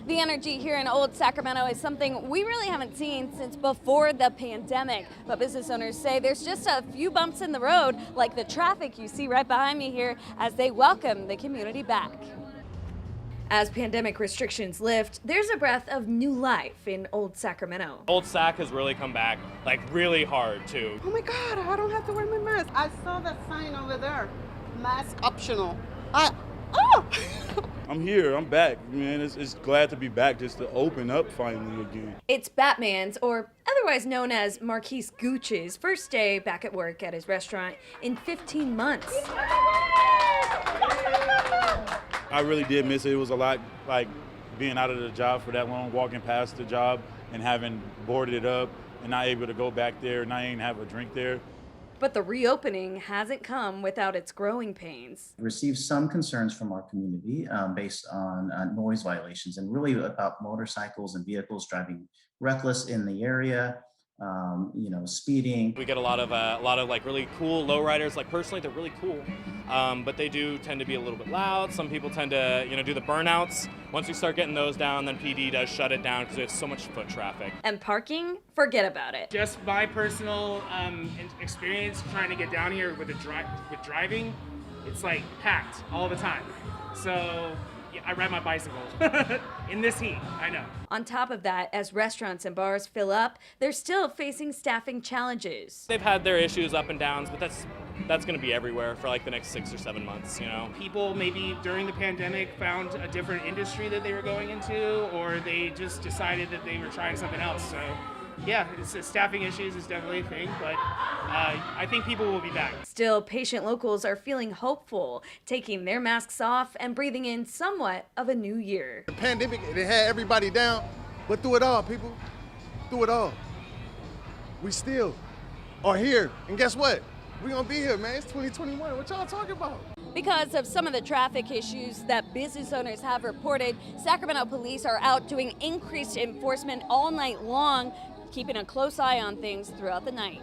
The energy here in Old Sacramento is something we really haven't seen since before the pandemic. But business owners say there's just a few bumps in the road, like the traffic you see right behind me here, as they welcome the community back. As pandemic restrictions lift, there's a breath of new life in Old Sacramento. Old Sac has really come back, like really hard too. Oh my God, I don't have to wear my mask. I saw that sign over there, mask optional. I'm here, I'm back, man. It's glad to be back, just to open up finally again. It's Batman's, or otherwise known as Marquise Gooch's, first day back at work at his restaurant in 15 months. I really did miss it. It was a lot like being out of the job for that long, walking past the job and having boarded it up and not able to go back there, not even have a drink there. But the reopening hasn't come without its growing pains. Received some concerns from our community based on noise violations and really about motorcycles and vehicles driving reckless in the area, speeding. We get a lot of like really cool lowriders. Like personally, they're really cool, but they do tend to be a little bit loud. Some people tend to do the burnouts. Once we start getting those down, then PD does shut it down because there's so much foot traffic. And parking, forget about it. Just my personal experience trying to get down here with driving, it's like packed all the time. So yeah, I ride my bicycle in this heat, I know. On top of that, as restaurants and bars fill up, they're still facing staffing challenges. They've had their issues up and downs, but that's going to be everywhere for like the next 6 or 7 months. People maybe during the pandemic found a different industry that they were going into, or they just decided that they were trying something else. So yeah, staffing issues is definitely a thing, but I think people will be back. Still, patient locals are feeling hopeful, taking their masks off and breathing in somewhat of a new year. The pandemic, it had everybody down, but through it all, people, through it all, we still are here. And guess what? We're gonna be here, man. It's 2021. What y'all talking about? Because of some of the traffic issues that business owners have reported, Sacramento Police are out doing increased enforcement all night long, keeping a close eye on things throughout the night.